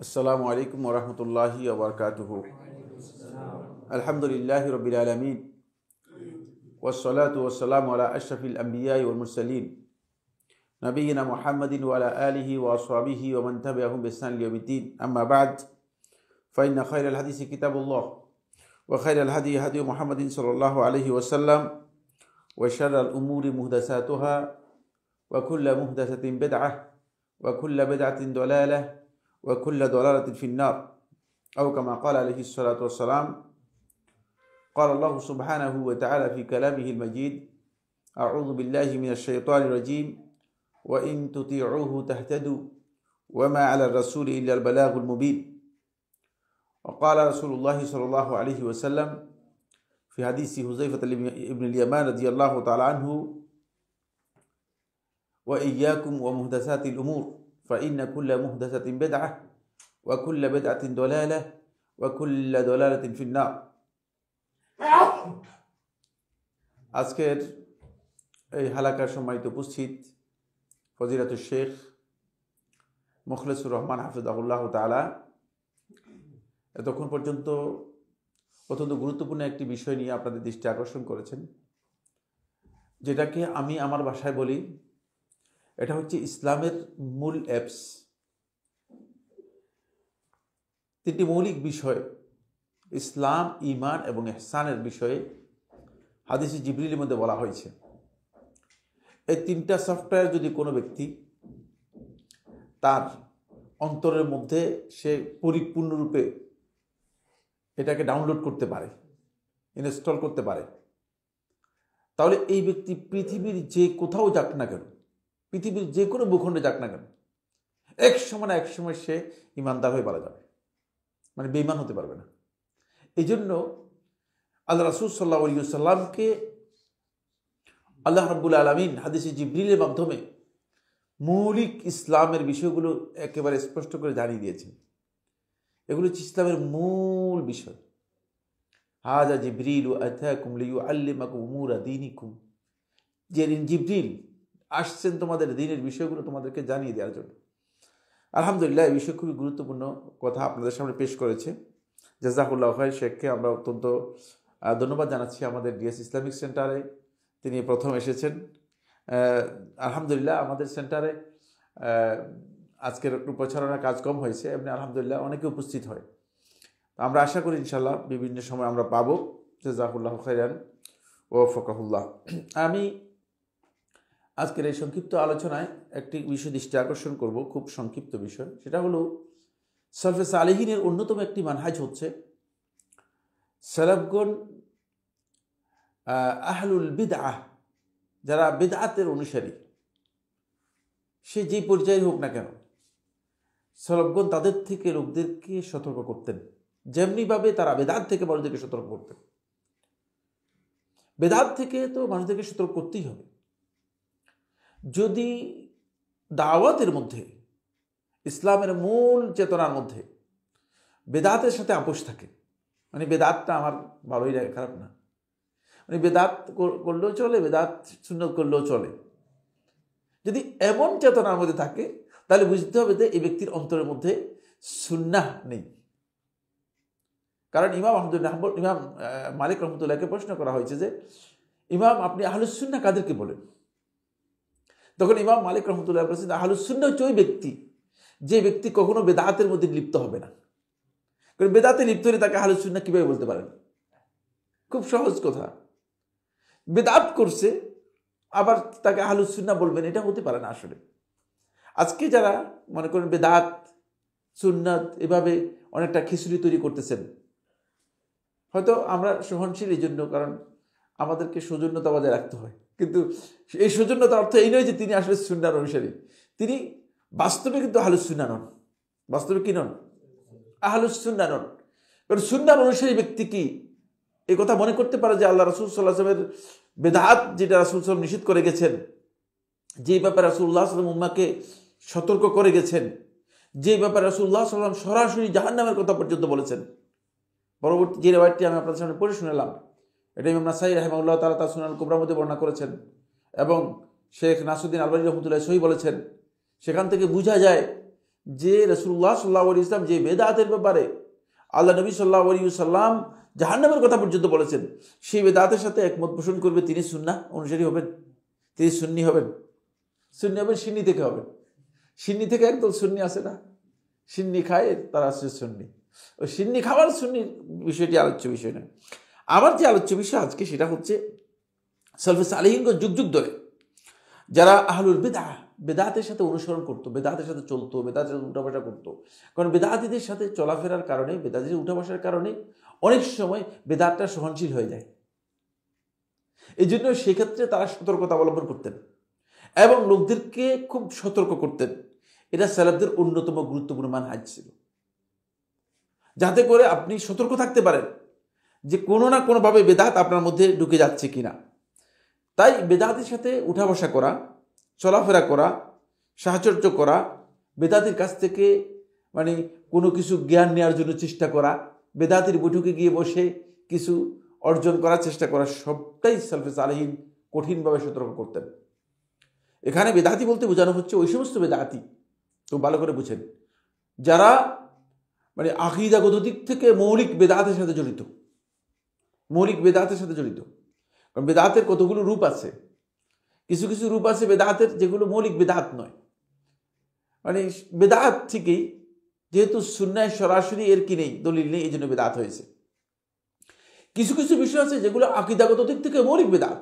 अस्सलामु अलैकुम वरहमतुल्लाहि वबरकातुहु। अल्हम्दुलिल्लाहि रब्बिल आलमीन वस्सलातु वस्सलामु अला अशरफिल अंबिया'i वल मुरसलीन नबिय्यिना मुहम्मदिन व अला आलिहि व अस्हाबिहि व मन तबिअहुम बिइहसान इला यौमिद्दीन। अम्मा बअद फ़इन्न खैरल हदीसी किताबुल्लाह व खैरल हदी हदी मुहम्मदिन सल्लल्लाहु अलैहि वसल्लम व शर्रल उमूरि मुहदसातुहा व कुल्लु मुहदसतिन बिदअह व कुल्लु बिदअतिन दलालह व कुल्लु दलालतिन फिन्नार औ कमा क़ाल अलैहिस्सलातु वस्सलाम। क़ाल अल्लाहु सुब्हानहु व तआला फ़ी कलामिहिल मजीद अऊज़ु बिल्लाहि मिनश शैतानिर रजीम व इन तुतिऊहु तहतदू व मा अला रसूलि इल्लल बलागुल मुबीन। वक़ाल रसूलुल्लाहि सल्लल्लाहु अलैहि वसल्लम फ़ी हदीस हुज़ैफ़ा इब्नुल यमान रज़ियल्लाहु तआला अन्हु व इय्याकुम व मुहदसातिल उमूर फ़इन्न कुल्ल मुहदसतिन बिदअह व कुल्ल बिदअतिन दलालह व कुल्ल दलालतिन फिन्नार। আজকের এই হালাকার সম্মানিত উপস্থিত ফজিলাতুল শেখ মুখলেসুর রহমান হাফিজাহুল্লাহ তাআলা এতক্ষণ পর্যন্ত অত্যন্ত গুরুত্বপূর্ণ একটি বিষয় নিয়ে আপনাদের দৃষ্টি আকর্ষণ করেছেন, যেটাকে আমি আমার ভাষায় বলি, এটা হচ্ছে ইসলামের মূল অ্যাপস। তিনটি মৌলিক বিষয় ইসলাম, ঈমান এবং ইহসানের বিষয়ে হাদিসে জিবরিলের মধ্যে বলা হয়েছে। এই তিনটা সফটওয়্যার যদি কোনো ব্যক্তি তার অন্তরের মধ্যে সে পরিপূর্ণরূপে এটাকে ডাউনলোড করতে পারে, ইনস্টল করতে পারে, তাহলে এই ব্যক্তি পৃথিবীর যে কোথাও যাক না কেন, পৃথিবীর যে কোনো ভূখণ্ডে যাক না কেন, এক সময় না এক সময় সে ইমানদার হয়ে মারা যাবে, মানে বেঈমান হতে পারবে না। এই জন্য আল্লাহ রাসূল সাল্লাল্লাহু আলাইহি ওয়াসাল্লামকে আল্লাহ রাব্বুল আলামিন হাদিসে জিবরিলের মাধ্যমে মৌলিক ইসলামের বিষয়গুলো একেবারে স্পষ্ট করে জানিয়ে দিয়েছেন। এগুলো হচ্ছে ইসলামের মূল বিষয়। হাযা জিবরিলু আতাকুম লিয়ুআল্লিমাকুম উমুরা দীনিকুম, যেদিন জিবরিল আসছেন তোমাদের দ্বীনের বিষয়গুলো তোমাদেরকে জানিয়ে দেওয়ার জন্য। আলহামদুলিল্লাহ, এই বিষয় খুবই গুরুত্বপূর্ণ কথা আপনাদের সামনে পেশ করেছে। জাযাকুল্লাহ খাইর। শেখকে আমরা অত্যন্ত ধন্যবাদ জানাচ্ছি আমাদের ডিএস ইসলামিক সেন্টারে। তিনি প্রথম এসেছেন। আলহামদুলিল্লাহ, আমাদের সেন্টারে আজকের একটু প্রচারণার কাজ কম হয়েছে, এমনি আলহামদুলিল্লাহ অনেকে উপস্থিত হয়। আমরা আশা করি ইনশাল্লাহ বিভিন্ন সময় আমরা পাবো। জাযাকুল্লাহ খাইরান ও ওয়াফাকাহুল্লাহ। আমি আজকের এই সংক্ষিপ্ত আলোচনায় একটি বিষয় দৃষ্টি আকর্ষণ করব, খুব সংক্ষিপ্ত বিষয়। সেটা হলো সালফে সালেহিনের অন্যতম একটি মানহাজ হচ্ছে সালাফগণ আহলুল বিদআহ, যারা বিদআতের অনুসারী, সে যে পর্যায়ে হোক না কেন, সালাফগণ তাদের থেকে লোকদেরকে সতর্ক করতেন, যেমনিভাবে তারা বেদাত থেকে মানুষদেরকে সতর্ক করতেন। বেদাত থেকে তো মানুষদেরকে সতর্ক করতেই হবে। যদি দাওয়াতের মধ্যে, ইসলামের মূল চেতনার মধ্যে বেদাতের সাথে আপোষ থাকে, মানে বেদাতটা আমার ভালোই লাগে, খারাপ না, মানে বেদাত করলেও চলে, বেদাত সুন্নত করলেও চলে, যদি এমন চেতনার মধ্যে থাকে, তাহলে বুঝতে হবে যে এই ব্যক্তির অন্তরের মধ্যে সুন্নাহ নেই। কারণ ইমাম মালিক রহমতুল্লাহকে প্রশ্ন করা হয়েছে যে, ইমাম আপনি আহলুস সুন্নাহ কাদেরকে বলেন? তখন ইমাম মালিক রহমতুল্লাহ বলেছেন, আহলুস সুন্নাহ হচ্ছে ওই ব্যক্তি যে ব্যক্তি কখনো বেদাতের মধ্যে লিপ্ত হবে না। কারণ বেদাতে লিপ্ত হলে তাকে আহলুস সুন্নাহ কিভাবে বলতে পারেন? খুব সহজ কথা। বেদাত করছে আবার তাকে আহলুস সুন্নাহ বলবেন, এটা হতে পারে না আসলে। আজকে যারা মনে করেন বেদাত সুন্নাত এভাবে অনেকটা খিচুড়ি তৈরি করতেছেন, হয়তো আমরা সহনশীল এই জন্য, কারণ আমাদেরকে সৌজন্যতা বজায় রাখতে হয়, কিন্তু এই সৌজন্যতার অর্থ এই নয় যে তিনি আসলে সুন্নাহর অনুসারী। তিনি বাস্তবে কিন্তু আহলুস সুন্নাহ নন। বাস্তবে কি নন? আহলুস সুন্নাহ নন। কারণ সুন্নাহর অনুসারী ব্যক্তি কি এই কথা মনে করতে পারে যে আল্লাহ রাসূল সাল্লাল্লাহু আলাইহি ওয়াসাল্লামের বেদাত যেটা রাসূল সাল্লাল্লাহু আলাইহি ওয়াসাল্লাম নিষেধ করে গেছেন, যে ব্যাপারে রাসূলুল্লাহ সাল্লাল্লাহু আলাইহি ওয়াসাল্লাম উম্মাহকে সতর্ক করে গেছেন, যে ব্যাপারে রাসূলুল্লাহ সাল্লাল্লাহু আলাইহি ওয়াসাল্লাম সরাসরি জাহান্নামের কথা পর্যন্ত বলেছেন। পরবর্তী যে রিওয়ায়াতটি আমি আপনাদের সামনে পড়ে শুনালাম, এটা ইমাম নাসাঈ রাহিমাহুল্লাহ তাআলা তার সুনানুল কুবরার মধ্যে বর্ণনা করেছেন এবং শেখ নাসিরউদ্দিন আলবানী রহমতুল্লাহ সহি বলেছেন। সেখান থেকে বোঝা যায় যে রাসূলুল্লাহ সাল্লাল্লাহু আলাইহি ওয়াসাল্লাম যে বেদাতের ব্যাপারে আল্লাহ নবী সাল্লাল্লাহু আলাইহি ওয়াসাল্লাম জাহান্নামের কথা পর্যন্ত বলেছেন, সেই বেদাতের সাথে একমত পোষণ করবে, তিনি সুন্নাহ অনুসারী হবেন, তিনি সুন্নি হবেন। সুন্নি হবেন, সিন্নি থেকে হবেন। সিন্নি থেকে একদল সুন্নি আছে না, সিন্নি খায়, তারা আছে সুন্নি। ওই সিন্নি খাওয়ার সুন্নির বিষয়টি আলোচ্য বিষয় নয়। আমার যে আলোচ্য বিষয় আজকে সেটা হচ্ছে সালফে সালেহিনগণ যুগ যুগ ধরে যারা আহলুল বিদআহ, বেদাতের সাথে অনুসরণ করতো, বেদাতের সাথে চলতো, বেদাতের সাথে উঠাবসা করতো। কারণ বেদাতীদের সাথে চলাফেরার কারণে, বেদাতীদের উঠাবসার কারণে অনেক সময় বেদাতটা সহনশীল হয়ে যায়। এই জন্য সেক্ষেত্রে তারা সতর্কতা অবলম্বন করতেন এবং লোকদেরকে খুব সতর্ক করতেন। এটা সালাফদের অন্যতম গুরুত্বপূর্ণ মানহাজ ছিল, যাতে করে আপনি সতর্ক থাকতে পারেন যে কোনো না কোনোভাবে বেদাত আপনার মধ্যে ঢুকে যাচ্ছে কিনা। তাই বেদাতের সাথে উঠা বসা করা, চলাফেরা করা, সাহচর্য করা, বেদাতের কাছ থেকে মানে কোনো কিছু জ্ঞান নেওয়ার জন্য চেষ্টা করা, বেদাতের বৈঠকে গিয়ে বসে কিছু অর্জন করার চেষ্টা করা, সবটাই সালফে সালেহিন কঠিনভাবে সতর্ক করতেন। এখানে বেদাতি বলতে বোঝানো হচ্ছে ওই সমস্ত বেদাতি, তো ভালো করে বুঝেন, যারা মানে আকীদাগত দিক থেকে মৌলিক বেদাতের সাথে জড়িত, মৌলিক বেদাতের সাথে জড়িত। কারণ বেদাতের কতগুলো রূপ আছে, কিছু কিছু রূপ আছে বেদাতের যেগুলো মৌলিক বেদাত নয়, মানে বেদাত ঠিকই, যেহেতু সুন্নায় সরাসরি এর কি নেই, দলিল নেই, এই জন্য বেদাত হয়েছে। কিছু কিছু বিষয় আছে যেগুলো আকীদাগত দিক থেকে মৌলিক বেদাত,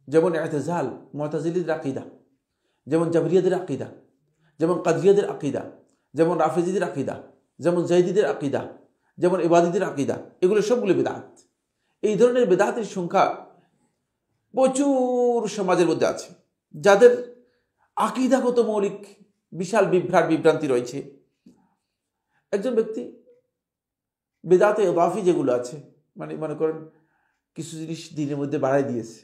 যেমন ইতিজাল, মুতাজিলিদের আকীদা, যেমন জাবরিয়াদের আকীদা, যেমন কাদরিয়াদের আকীদা, যেমন রাফিজিদের আকীদা, যেমন জাইদিদের আকীদা, যেমন ইবাদীদের আকীদা, এগুলো সবগুলো বেদাত। এই ধরনের বেদাতের সংখ্যা প্রচুর সমাজের মধ্যে আছে, যাদের আকীদাগত মৌলিক বিশাল বিভ্রান্তি রয়েছে। একজন ব্যক্তি বেদাতে ইদাফি যেগুলো আছে, মানে মনে করেন কিছু জিনিস দিনের মধ্যে বাড়াই দিয়েছে,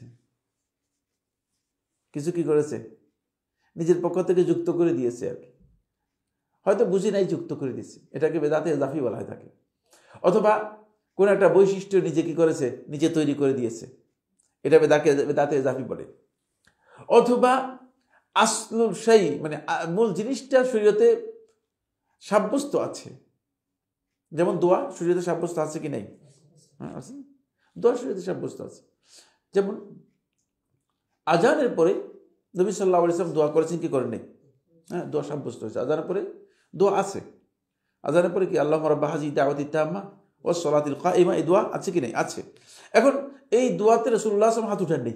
কিছু কি করেছে নিজের পক্ষ থেকে যুক্ত করে দিয়েছে আর কি, হয়তো বুঝি নাই যুক্ত করে দিয়েছে, এটাকে বেদাতে ইদাফি বলা হয়ে থাকে। অথবা কোন একটা বৈশিষ্ট্য নিজে কি করেছে, নিজে তৈরি করে দিয়েছে, এটা বেদাতে ইদাফি বলে। অথবা আসলুল শাই, মানে মূল জিনিসটা শরীয়তে সাব্যস্ত আছে, যেমন দোয়া শরীয়তে সাব্যস্ত আছে কি নাই? আছে, দোয়া শরীয়তে সাব্যস্ত আছে। যেমন আজানের পরে নবী সাল্লাল্লাহু আলাইহি ওয়াসাল্লাম দোয়া করেছেন কি করেন নাই? হ্যাঁ, দোয়া সাব্যস্ত হয়েছে। আজানের পরে দোয়া আছে, আজানের পরে কি আল্লাহুম্মা রাব্বা হাযিহি দাওয়াতি তাম্মা ওয়াস সালাতিল কাইমা, এই দোয়া আছে কি নাই? আছে। এখন এই দোয়াতে রাসূলুল্লাহ সাল্লাল্লাহু আলাইহি ওয়াসাল্লাম হাত উঠান নেই,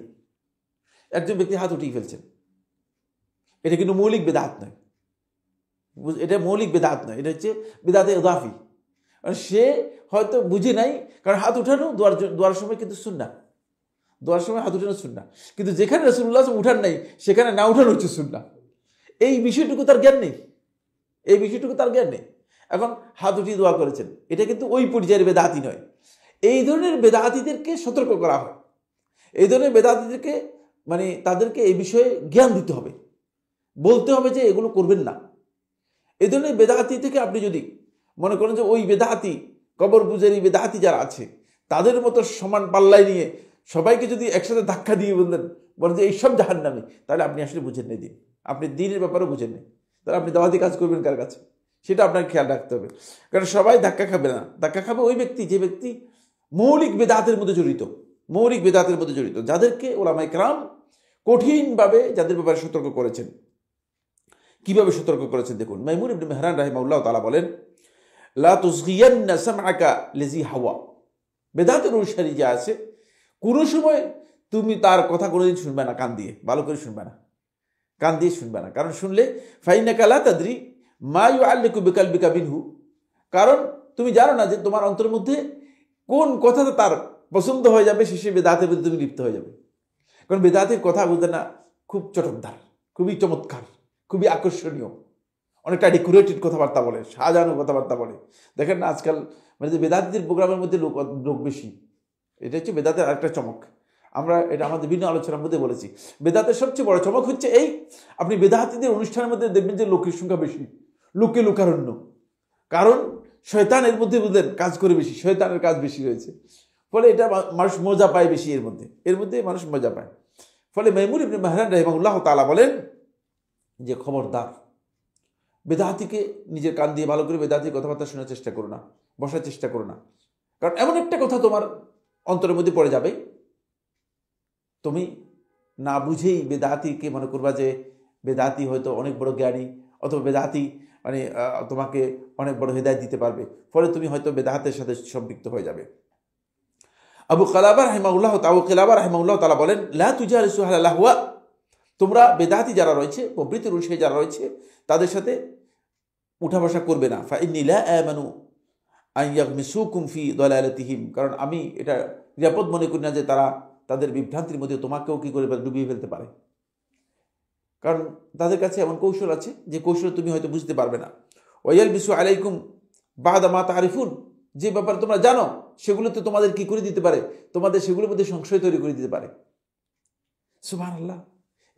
একজন ব্যক্তি হাত উঠিয়ে ফেলছেন, এটা কিন্তু মৌলিক বেদাত নয়, এটা মৌলিক বেদাত নয়, এটা হচ্ছে বেদাতে ইদাফি। সে হয়তো বুঝে নাই, কারণ হাত উঠানো দোয়ার সময় কিন্তু সুন্নাহ, দোয়ার সময় হাত উঠানো সুন্নাহ, কিন্তু যেখানে রাসূলুল্লাহ উঠান নাই সেখানে না উঠানো হচ্ছে সুন্নাহ। এই বিষয়টুকু তার জ্ঞান নেই, এই বিষয়টুকু তার জ্ঞান নেই। এখন হাত উঠিয়ে দোয়া করেছেন, এটা কিন্তু ওই পর্যায়ের বেদাতি নয়। এই ধরনের বেদাতিদেরকে সতর্ক করা হয়, এই ধরনের বেদাতিদেরকে মানে তাদেরকে এই বিষয়ে জ্ঞান দিতে হবে, বলতে হবে যে এগুলো করবেন না। এই ধরনের বেদাতি থেকে আপনি যদি মনে করেন যে ওই বেদাতি, কবর পূজারী বেদাতি যারা আছে তাদের মতো সমান পাল্লায় নিয়ে সবাইকে যদি একসাথে ধাক্কা দিয়ে বলেন যে এইসব জাহান্নামী, তাহলে আপনি আসলে বুঝেন নেই দিন, আপনি দিনের ব্যাপারেও বুঝেন নেই, তাহলে আপনি দাওয়াতি কাজ করবেন কার কাছে, সেটা আপনাকে খেয়াল রাখতে হবে। কারণ সবাই ধাক্কা খাবে না, ধাক্কা খাবে ওই ব্যক্তি যে ব্যক্তি মৌলিক বেদাতের মধ্যে জড়িত, মৌলিক বেদাতের মধ্যে জড়িত, যাদেরকে ওলামায়ে কেরাম কঠিনভাবে যাদের ব্যাপারে সতর্ক করেছেন। কিভাবে সতর্ক করেছেন দেখুন, মাইমুন ইবনে মেহরান রাহিমাহুল্লাহ তাআলা বলেন, লা তুযগিয়ান্না সামআকা লিজি হাওয়া, বেদাতের অনুসারী যে আছে কোনো সময় তুমি তার কথা কোনোদিন শুনবে না, কান দিয়ে ভালো করে শুনবে না, কান দিয়ে শুনবে না। কারণ শুনলে ফাইন্নাকা লা তাদরি মা ইউআল্লিকু বিকালবিকা মিনহু, কারণ তুমি জানো না যে তোমার অন্তরের মধ্যে কোন কথাটা তার পছন্দ হয়ে যাবে, শেষে বেদাতের মধ্যে তুমি লিপ্ত হয়ে যাবে। কারণ বেদাতের কথা বলতে না খুব চটকদার, খুবই চমৎকার, খুবই আকর্ষণীয়, অনেকটা ডেকোরেটেড কথাবার্তা বলে, সাজানো কথাবার্তা বলে। দেখেন না আজকাল মানে যে বেদাতিদের প্রোগ্রামের মধ্যে লোক বেশি, এটা হচ্ছে বেদাতের আরেকটা চমক। আমরা এটা আমাদের বিভিন্ন আলোচনার মধ্যে বলেছি, বেদাতের সবচেয়ে বড় চমক হচ্ছে এই, আপনি বেদাতিদের অনুষ্ঠানের মধ্যে দেখবেন যে লোকের সংখ্যা বেশি, লোকে লোকারণ্য, কারণ শয়তান এর মধ্যে বুঝলেন কাজ করে বেশি, শয়তানের কাজ বেশি হয়েছে, ফলে এটা মানুষ মজা পায় বেশি, এর মধ্যে মানুষ মজা পায়। ফলে মাইমুন ইবনে মেহরান রাহিমাহুল্লাহ তাআলা বলেন যে খবরদার, বেদাতিকে নিজের কান দিয়ে ভালো করে বেদাতির কথাবার্তা শোনার চেষ্টা করো না, বসার চেষ্টা করো না। কারণ এমন একটা কথা তোমার অন্তরের মধ্যে পড়ে যাবে, তুমি না বুঝেই বেদাতিকে মনে করবা যে বেদাতি হয়তো অনেক বড় জ্ঞানী, অথবা বেদাতি মানে তোমাকে অনেক বড় হেদায়েত দিতে পারবে, ফলে তুমি হয়তো বেদাতের সাথে সম্পৃক্ত হয়ে যাবে। আবু কিলাবা রাহিমাহুল্লাহ তাআলা বলেন, লা তুজালিসু আহলাল আহওয়া, তোমরা বেদাতি যারা রয়েছে, প্রবৃত্তির অনুসারী যারা রয়েছে, তাদের সাথে উঠা বসা করবে না। ফাইন্নী লা আমানু আন ইয়াগমিসুকুম ফি দালালাতিহিম, কারণ আমি এটা নিরাপদ মনে করি না যে তারা তাদের বিভ্রান্তির মধ্যে তোমাকেও কি করে ডুবিয়ে ফেলতে পারে। কারণ তাদের কাছে এমন কৌশল আছে যে কৌশল তুমি হয়তো বুঝতে পারবে না। ওয়ায়ালবিসু আলাইকুম বাদা মা তারিফুন, যে ব্যাপারে তোমরা জানো সেগুলো তো তোমাদের কি করে দিতে পারে, তোমাদের সেগুলোর মধ্যে সংশয় তৈরি করে দিতে পারে। সুবহানাল্লাহ,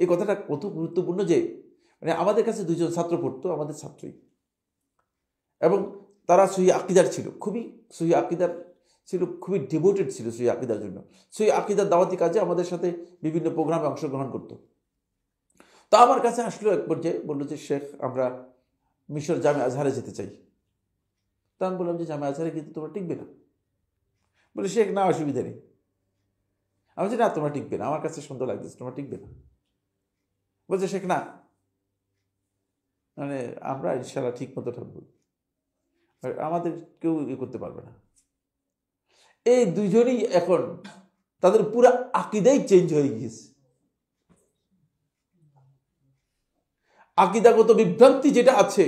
এই কথাটা কত গুরুত্বপূর্ণ যে মানে আমাদের কাছে দুইজন ছাত্র পড়তো, আমাদের ছাত্রী, এবং তারা সহি আকিদার ছিল, খুবই সহি আকিদার ছিল, খুবই ডিভোটেড ছিল সহি আকিদার জন্য। সহি আকিদার দাওয়াতি কাজে আমাদের সাথে বিভিন্ন প্রোগ্রামে অংশগ্রহণ করতো। তা আমার কাছে আসলো এক পর্যায়ে, বললো যে শেখ, আমরা মিশর জামে আজহারে যেতে চাই। তা আমি বললাম যে জামে আজহারে কিন্তু তোমরা টিকবে না। বলে শেখ, না অসুবিধা নেই। আমি বলছি না, তোমরা টিকবে না, আমার কাছে সুন্দর লাগতেছে, তোমরা টিকবে না। বলছে শেখ, না মানে আমরা ইনশাআল্লাহ ঠিক মতো থাকবো, আমাদের কেউ করতে পারবে না। এই দুইজনই এখন তাদের পুরো আকিদাই চেঞ্জ হয়ে গিয়েছে। আকিদাগত বিভ্রান্তি যেটা আছে,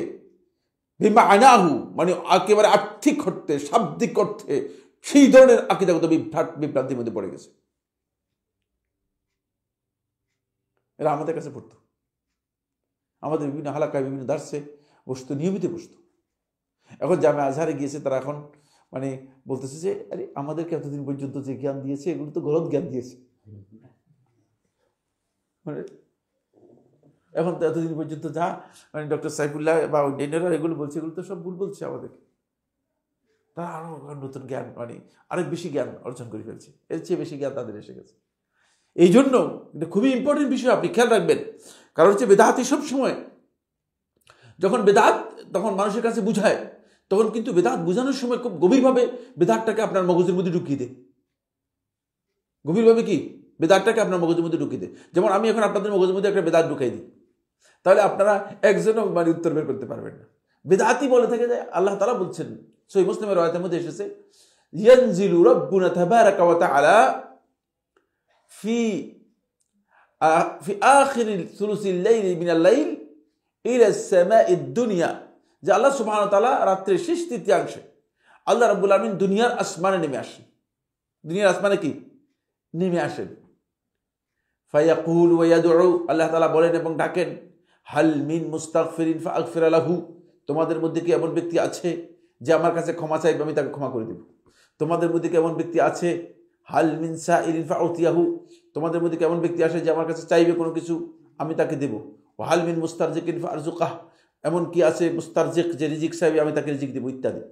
বিমা আনাহু মানে একেবারে আর্থিক অর্থে, শাব্দিক অর্থে সেই ধরনের আকিদাগত বিভ্রান্তির মধ্যে পড়ে গেছে। এরা আমাদের কাছে পড়তো, আমাদের বিভিন্ন হালাকায় বিভিন্ন দার্সে বসতো, নিয়মিত বসতো। এখন জামে আজহারে গিয়েছে, তারা এখন মানে বলতেছে যে আরে আমাদেরকে এতদিন পর্যন্ত যে জ্ঞান দিয়েছে এগুলো তো গলত জ্ঞান দিয়েছে। মানে এখন তো এতদিন পর্যন্ত যা মানে ডক্টর সাইফুল্লাহ বা অন্যান্যরা এগুলো বলছে, এগুলো তো সব ভুল বলছে আমাদেরকে। তারা আরো নতুন জ্ঞান মানে আরেক বেশি জ্ঞান অর্জন করে ফেলছে, এর চেয়ে বেশি জ্ঞান তাদের এসে গেছে। এই জন্য এটা খুবই ইম্পর্টেন্ট বিষয়, আপনি খেয়াল রাখবেন। কারণ হচ্ছে বেদাতি সবসময় যখন বেদাত তখন মানুষের কাছে বুঝায়, তখন কিন্তু বেদাত বোঝানোর সময় খুব গভীরভাবে বেদাতটাকে আপনার মগজের মধ্যে ঢুকিয়ে দেয়। গভীরভাবে কি বেদাতটাকে আপনার মগজের মধ্যে ঢুকিয়ে দেয়। যেমন আমি এখন আপনাদের মগজের মধ্যে একটা বেদাত ঢুকাই দিই, তাহলে আপনারা একজনও মানে উত্তর বের করতে পারবেন না। বেদাতি বলে থাকে যে আল্লাহ তাআলা বলছেন, সহিহ মুসলিমের রাওয়ায়াতের মধ্যে এসেছে, ইয়ানজিলু রাব্বুনা তাবারাকা ওয়া তাআলা ফি আখিরিল সুলুসিল লাইলি মিনাল লাইল ইলা সামাইদ দুনিয়া, যে আল্লাহ সুবহানাহু ওয়া তাআলা রাত্রির শেষ তৃতীয়াংশে আল্লাহ রাব্বুল আলামিন দুনিয়ার আসমানে নেমে আসেন। দুনিয়ার আসমানে কি নেমে আসেন। ফায়াকুল ওয়া ইয়াদউ, আল্লাহ তাআলা বলেন এবং ডাকেন, হাল মিন মুস্তাগফিরিন ফাগফির লাহু, তোমাদের মধ্যে কি এমন ব্যক্তি আছে যে আমার কাছে ক্ষমা চাইবে, আমি তাকে ক্ষমা করে দেব। তোমাদের মধ্যে কি এমন ব্যক্তি আছে, হাল মিন সাইলিন ফাউতিয়াহু, তোমাদের মধ্যে কি এমন ব্যক্তি আছে যে আমার কাছে চাইবে কোনো কিছু, আমি তাকে দেব। হাল মিন মুস্তারজিকিন ফারজুকাহ, এমন কি আছে মুস্তারজিক, যে রিজিক চাইবে আমি তাকে রিজিক দেব, ইত্যাদি।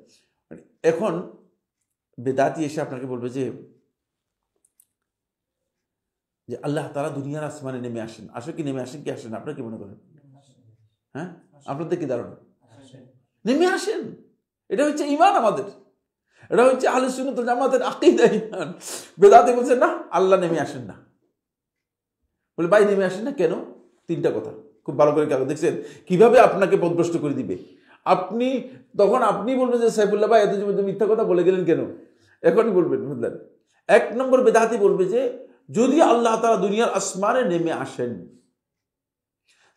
এখন বেদাতি এসে আপনাকে বলবে যে আল্লাহ তাআলা দুনিয়ার আসমানে নেমে আসেন। আসলে কি নেমে আসেন কি আসেন, আপনারা কি মনে করেন? হ্যাঁ, আপনাদের কি ধারণা? নেমে আসেন। এটা হচ্ছে ঈমান আমাদের, এটা হচ্ছে আহলে সুন্নাত ওয়াল জামাতের আকীদা, ঈমান। বেদাতি বলছে না, আল্লাহ নেমে আসেন না। বলে ভাই নেমে আসেন না কেন? তিনটা কথা খুব ভালো করে খেয়াল দেখছেন কিভাবে আপনাকে পথভ্রষ্ট করে দিবে। আপনি তখন আপনি বলবেন যে সাইফুল্লাহ ভাই এত মিথ্যা কথা বলে গেলেন কেন, এখনই বলবেন বুঝলেন। এক নম্বর বেদাতি বলবে যে যদি আল্লাহ তাআলা দুনিয়ার আসমানে নেমে আসেন,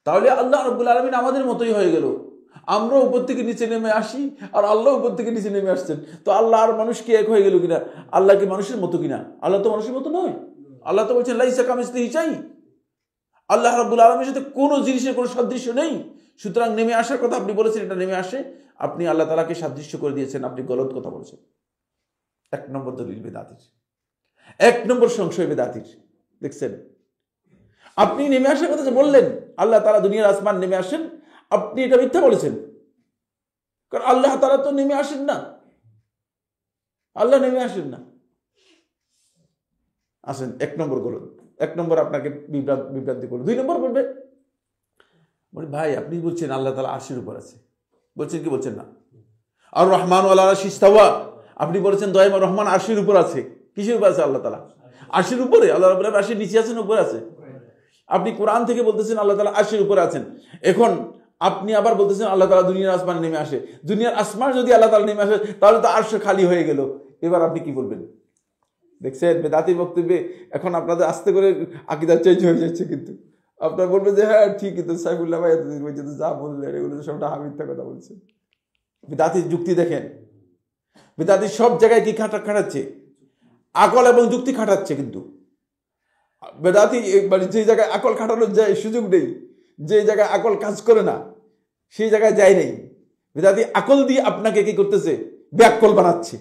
তাহলে আল্লাহ রাব্বুল আলামিন আমাদের মতোই হয়ে গেল। আমরা উপর থেকে নিচে নেমে আসি আর আল্লাহ উপর থেকে নিচে নেমে আসছেন, তো আল্লাহ আর মানুষ কি এক হয়ে গেল কিনা? আল্লাহ কি মানুষের মতো কিনা? আল্লাহ তো মানুষের মতো নয়। আল্লাহ তো বলছেন লাইসা কামিসলিহি শাই, আল্লাহ রাব্বুল আলামিনের সাথে কোনো জিনিসের কোনো সাদৃশ্য নেই। সুতরাং নেমে আসার কথা আপনি বলেছেন, এটা নেমে আসে, আপনি আল্লাহ তাআলাকে সাদৃশ্য করে দিয়েছেন, আপনি গলত কথা বলেছেন। এক নম্বর দলিল বেদাতির, এক নম্বর সংশয় বেদাতির। দেখছেন, আপনি নেমে আসার কথা যে বললেন আল্লাহ তাআলা দুনিয়ার আসমান নেমে আসেন, আপনি এটা মিথ্যা বলেছেন। কারণ আল্লাহ তাআলা তো নেমে আসেন না, আল্লাহ নেমে আসেন না। আসেন, এক নম্বর গলত, এক নম্বর আপনাকে বিভ্রান্তি করলো। দুই নম্বর বলি ভাই আপনি বলছেন আল্লাহ তাআলা আরশের উপর আছে, বলছেন কি বলছেন না? আর রহমান ওয়ালা আরশি ইস্তাওয়া, আপনি বলেছেন দয়াম রহমান আরশের উপর আছে। কিসের উপর আছে আল্লাহ তাআলা? আরশের উপরে। আল্লাহ রাব্বুল আলামিন আরশের নিচে আছেন, উপরে আছে? আপনি কোরআন থেকে বলতেছেন আল্লাহ তাআলা আরশের উপরে আছেন, এখন আপনি আবার বলতেছেন আল্লাহ তাআলা দুনিয়ার আসমানে নেমে আসে। দুনিয়ার আসমান যদি আল্লাহ তাআলা নেমে আসে তাহলে তো আরশ খালি হয়ে গেল, এবার আপনি কি বলবেন? দেখছেন বেদাতির বক্তব্যে এখন আপনাদের আস্তে করে আকীদা চেঞ্জ হয়ে যাচ্ছে, কিন্তু আপনারা বলবেন যে হ্যাঁ ঠিক, কিন্তু সাইফুল্লাহ ভাই এতদিন পর্যন্ত যা বললেন এগুলো তো সবটা মিথ্যা কথা বলছেন। বেদাতির যুক্তি দেখেন, বেদাতি সব জায়গায় কি খাটাচ্ছে, আকল এবং যুক্তি খাটাচ্ছে, কিন্তু বেদাতি মানে যে জায়গায় আকল খাটানোর যায় সুযোগ নেই, যে জায়গায় আকল কাজ করে না সেই জায়গায় যায় নেই, বেদাতি আকল দিয়ে আপনাকে কি করতেছে? ব্যাকল বানাচ্ছে।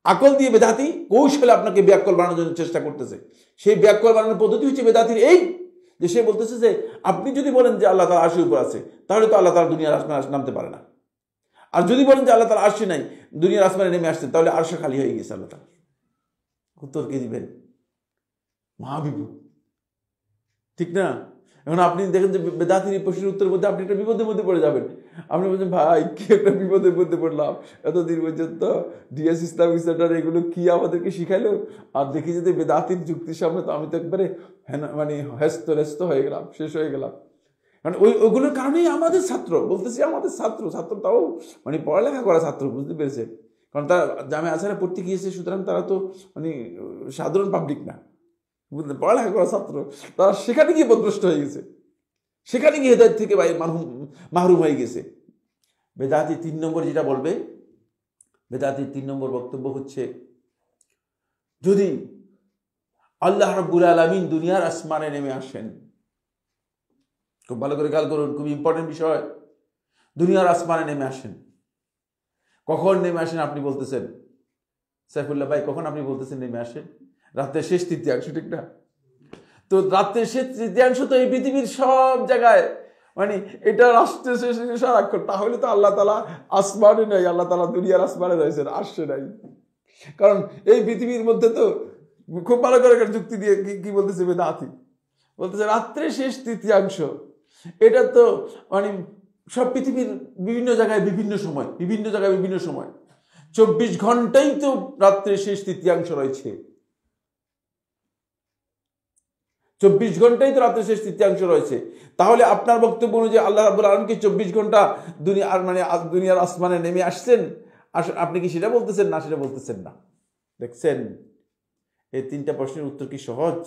আকল দিয়ে বেদাতি কৌশলে আপনাকে ব্যাকল বানানোর জন্য চেষ্টা করতেছে। সেই ব্যাকল বানানোর পদ্ধতি হচ্ছে বেদাতির এই যে সে বলতেছে যে আপনি যদি বলেন যে আল্লাহ তাআলা আরশের উপর আছে, তাহলে তো আল্লাহ তাআলা দুনিয়ার আসমানে নামতে পারে না। আর যদি বলেন যে আল্লাহ তাআলা আরশে নাই, দুনিয়ার আসমানে নেমে আসছেন, তাহলে আরশ খালি হয়ে গেছে আল্লাহ তাআলা। উত্তর কি দিবেন? মহাবিপদ, ঠিক না? এখন আপনি দেখেন যে বেদাতির এই প্রশ্নের উত্তরের মধ্যে আপনি একটা বিপদের মধ্যে পড়ে যাবেন। আপনি বলছেন ভাই কি একটা বিপদের মধ্যে পড়লাম, এতদিন পর্যন্ত ডিএস ইসলামিক সেন্টার এগুলো কি আমাদেরকে শিখাইলো, আর দেখি যদি বেদাতির যুক্তির সামনে তো আমি তো একবারে মানে হ্যস্ত হয়ে গেলাম, শেষ হয়ে গেলাম। মানে ওইগুলোর কারণেই আমাদের ছাত্র, বলতেছি আমাদের ছাত্র তাও মানে পড়ালেখা করা ছাত্র, বুঝতে পেরেছে? কারণ তারা জামে আজহারে পড়তে গিয়েছে, সুতরাং তারা তো মানে সাধারণ পাবলিক না, বুঝলেন? পড়ালেখা করা ছাত্র, তারা সেখানে গিয়ে পদভ্রষ্ট হয়ে গেছে, সেখানে গিয়ে হেদায়েত থেকে মাহরুম হয়ে গেছে। বেদাতি 3 নম্বর যেটা বলবে, বেদাতি 3 নম্বর বক্তব্য হচ্ছে যদি আল্লাহ রাব্বুল আলামিন দুনিয়ার আসমানে নেমে আসেন, খুব ভালো করে খেয়াল করুন, খুব ইম্পর্টেন্ট বিষয়, দুনিয়ার আসমানে নেমে আসেন, কখন নেমে আসেন আপনি বলতেছেন? সাইফুল্লাহ ভাই কখন আপনি বলতেছেন নেমে আসেন? রাতের শেষ তৃতীয়াংশ, ঠিক না? তো রাতের শেষ তৃতীয়াংশ তো এই পৃথিবীর সব জায়গায়, মানে এটা রাষ্ট্রের শেষ সারাক্ষণ, তাহলে তো আল্লাহ তাআলা আসমানে নাই, আল্লাহ তাআলা দুনিয়ার আসমানে রয়েছেন, আরশে নাই। কারণ এই পৃথিবীর মধ্যে তো খুব ভালো করে যুক্তি দিয়ে কি বলতেছে বেদাতি, বলতেছে রাত্রের শেষ তৃতীয়াংশ, এটা তো মানে সব পৃথিবীর বিভিন্ন জায়গায় বিভিন্ন সময়, 24 ঘন্টাই তো রাত্রের শেষ তৃতীয়াংশ রয়েছে, 24 ঘন্টাই তো রাত্রের শেষ তৃতীয়াংশ রয়েছে। তাহলে আপনার বক্তব্য অনুযায়ী আল্লাহ রাব্বুল আলামিন কি 24 ঘন্টা দুনিয়ার আসমানে নেমে আসছেন? আপনি কি সেটা বলতেছেন না? সেটা বলতেছেন না। দেখছেন এই 3টা প্রশ্নের উত্তর কি সহজ?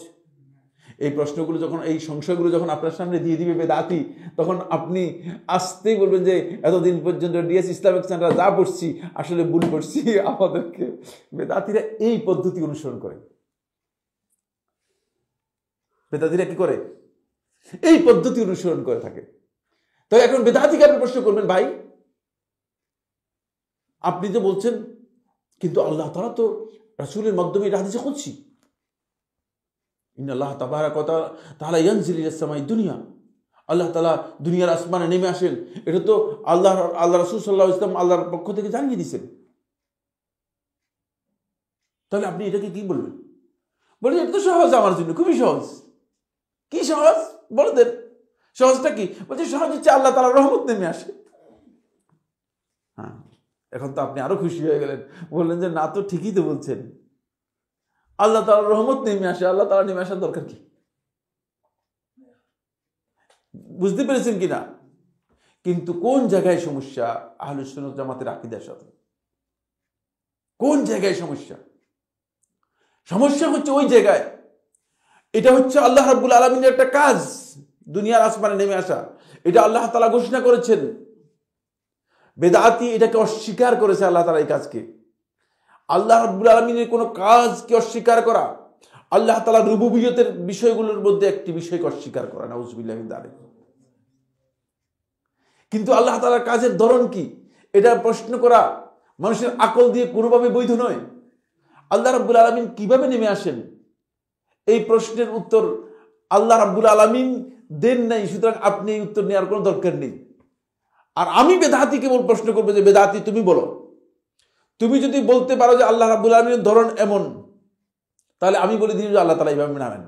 এই প্রশ্নগুলো যখন, এই সংশয়গুলো যখন আপনার সামনে দিয়ে দিবে বেদাতি, তখন আপনি আসতেই বলবেন যে এতদিন পর্যন্ত ডিএস ইসলামিক সেন্টার যা পড়ছি আসলে ভুল পড়ছি। আমাদেরকে বেদাতিরা এই পদ্ধতি অনুসরণ করে, বেদাতিরা কি করে? এই পদ্ধতি অনুসরণ করে থাকে। তো এখন বেদাতিকে আপনি প্রশ্ন করবেন, ভাই আপনি তো বলছেন কিন্তু আল্লাহ তাআলা তো রাসূলের মাধ্যমে এটা হাদিসে কুদসি, ইন্নাল্লাহ তাবারাকা ওয়া তাআলা ইয়ানজিলু ইলাস সামাই দুনিয়া, আল্লাহ তাআলা দুনিয়ার আসমানে নেমে আসেন, এটা তো আল্লাহ রাসূল সাল্লাল্লাহু আলাইহি ওয়াসাল্লাম আল্লাহর পক্ষ থেকে জানিয়ে দিয়েছেন। তাহলে আপনি এটাকে কি বলবেন? বলে এটা তো সহজ, আমার জন্য খুবই সহজ। কি সহজ বলে দেন, সহজটা কি? বলছে সহজ হচ্ছে আল্লাহ তাআলার রহমত নেমে আসে। হ্যাঁ, এখন তো আপনি আরো খুশি হয়ে গেলেন, বললেন যে না তো ঠিকই তো বলছেন, আল্লাহ তাআলার রহমত নেমে আসে, আল্লাহ তাআলা নেমে আসার দরকার কি? বুঝতে পেরেছেন কিনা? কিন্তু কোন জায়গায় সমস্যা আহলুস সুন্নাত জামাতের আকীদার সাথে? কোন জায়গায় সমস্যা? সমস্যা হচ্ছে ওই জায়গায়, এটা হচ্ছে আল্লাহ রাব্বুল আলামিনের একটা কাজ, দুনিয়ার আসমানে নেমে আসা, এটা আল্লাহ তাআলা ঘোষণা করেছেন। বেদাতি এটাকে অস্বীকার করেছে, আল্লাহ তাআলা এই কাজকে। আল্লাহ রাব্বুল আলামিনের কোনো কাজকে অস্বীকার করা আল্লাহ তাআলার রুবুবিয়তের বিষয়গুলোর মধ্যে একটি বিষয়কে অস্বীকার করা, নাউযুবিল্লাহি মিন যালিক। কিন্তু আল্লাহ তাআলার কাজের ধরন কি এটা প্রশ্ন করা মানুষের আকল দিয়ে কোনোভাবে বৈধ নয়। আল্লাহ রাব্বুল আলামিন কিভাবে নেমে আসেন এই প্রশ্নের উত্তর আল্লাহ রাব্বুল আলামিন দেন নাই, সুতরাং আপনি এই উত্তর নেওয়ার কোনো দরকার নেই। আর আমি বেদাতি কেবল প্রশ্ন করবো যে বেদাতি তুমি বলো, তুমি যদি বলতে পারো যে আল্লাহ রাব্বুল আলামিনের ধরন এমন, তাহলে আমি বলে দিই যে আল্লাহ তাআলা এইভাবে নামেন।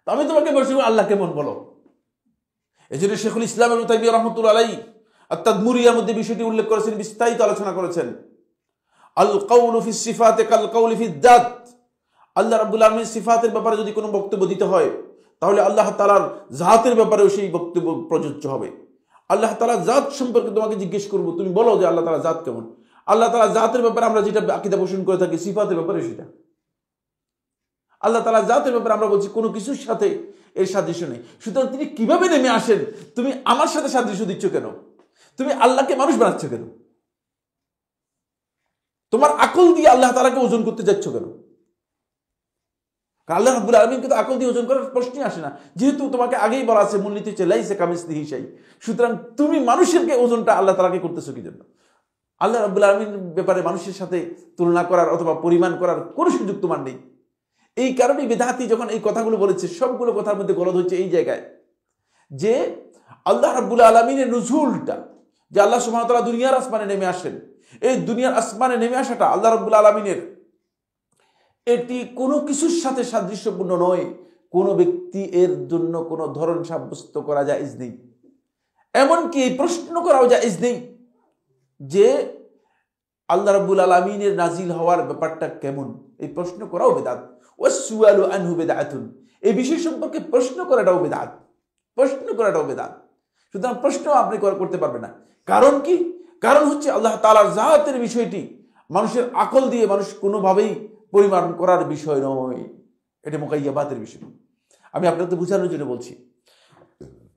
তো আমি তোমাকে বলছি আল্লাহ কেমন বলো, এজন্য শেখুল ইসলাম ইবনে তাইমিয়া রাহমাতুল্লাহ আলাইহি আত-তাদমুরিয়ার মধ্যে বিষয়টি উল্লেখ করেছেন, বিস্তারিত আলোচনা করেছেন। আল কাউলু ফিস সিফাতি কাল কাউলি ফিদ যাত, আল্লাহ রাব্বুল আলামিনের সিফাতের ব্যাপারে যদি কোনো বক্তব্য দিতে হয় তাহলে আল্লাহ তাআলার জাতের ব্যাপারেও সেই বক্তব্য প্রযোজ্য হবে। আল্লাহ তাআলার জাত সম্পর্কে তোমাকে জিজ্ঞেস করব, তুমি বলো যে আল্লাহ তাআলার জাত কেমন। আল্লাহ তাআলার জাতের ব্যাপারে আমরা যেটা আকীদা পোষণ করে থাকি, সিফাতের ব্যাপারে সেটা। আল্লাহ তাআলার জাতের ব্যাপারে আমরা বলছি কোনো কিছুর সাথে এর সাদৃশ্য নেই। সুতরাং তিনি কিভাবে নেমে আসেন, তুমি আমার সাথে সাদৃশ্য দিচ্ছ কেন? তুমি আল্লাহকে মানুষ বানাচ্ছ কেন? তোমার আকল দিয়ে আল্লাহ তাআলাকে ওজন করতে যাচ্ছ কেন? আল্লাহ রাব্বুল আলামিন কিন্তু আকল দিয়ে ওজন করার প্রশ্নই আসে না, যেহেতু তোমাকে আগেই বলা আছে মূলনীতি হচ্ছে লাইসা কামিসলিহি শাই। সুতরাং তুমি মানুষেরকে ওজনটা আল্লাহ তাআলাকে করতেছো কি জন্য? আল্লাহ রাব্বুল আলামিন ব্যাপারে মানুষের সাথে তুলনা করার অথবা পরিমাণ করার কোনো সুযোগ তোমার নেই। এই কারণেই বেদাতি যখন এই কথাগুলো বলেছে, সবগুলো কথার মধ্যে গলদ হচ্ছে এই জায়গায় যে আল্লাহ রাব্বুল আলামিনের নুজুলটা, যে আল্লাহ সুবহানাহু ওয়া তাআলা দুনিয়ার আসমানে নেমে আসেন, এই দুনিয়ার আসমানে নেমে আসাটা আল্লাহ রাব্বুল আলামিনের, এটি কোনো কিছুর সাথে সাদৃশ্যপূর্ণ নয়। কোনো ব্যক্তি এর জন্য কোনো ধরন সাব্যস্ত করা জায়েজ নেই, এমনকি এই প্রশ্ন করাও জায়েজ নেই যে আল্লাহ রাব্বুল আলামিনের নাজিল হওয়ার ব্যাপারটা কেমন, এই প্রশ্ন করাও বেদাত। ওয়াসসুআলু আনহু বিদআতুন, এই বিষয় সম্পর্কে প্রশ্ন করাটাও বেদাত, প্রশ্ন করাটাও বেদাত। সুতরাং প্রশ্ন আপনি করতে পারবেন না। কারণ কি? কারণ হচ্ছে আল্লাহ তাআলার জাতের বিষয়টি মানুষের আকল দিয়ে মানুষ কোনোভাবেই পরিমাণ করার বিষয় নয়, এটা মুকাইয়াবাতের বিষয়। আমি আপনাদের বোঝানোর জন্য বলছি।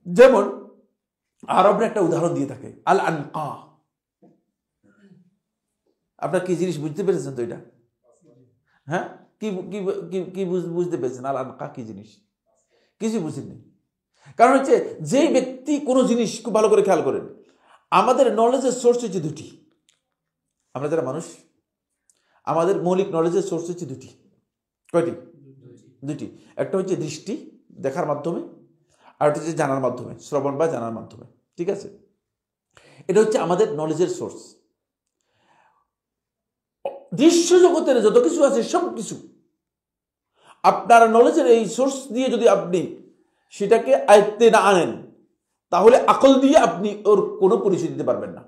যেমন আরবরা একটা উদাহরণ দিয়ে থাকে, আল আনকা। আপনার কি জিনিস বুঝতে পেরেছেন তো এটা? হ্যাঁ, কি কি কি বুঝতে পেরেছেন? আল আনকা কি জিনিস? কিছু বুঝেননি। কারণ হচ্ছে যে ব্যক্তি কোনো জিনিস, খুব ভালো করে খেয়াল করেন, আমাদের নলেজের সোর্স হচ্ছে দুটি। আমরা যারা মানুষ, আমাদের মৌলিক নলেজের সোর্স হচ্ছে দুটি। কয়টি? দুটি। একটা হচ্ছে দৃষ্টি, দেখার মাধ্যমে, আর একটা হচ্ছে জানার মাধ্যমে, শ্রবণ বা জানার মাধ্যমে। ঠিক আছে, এটা হচ্ছে আমাদের নলেজের সোর্স। দৃশ্য জগতের যত কিছু আছে সব কিছু আপনার নলেজের এই সোর্স দিয়ে যদি আপনি সেটাকে আয়ত্তে না আনেন, তাহলে আকল দিয়ে আপনি ওর কোনো পরিচয় দিতে পারবেন না।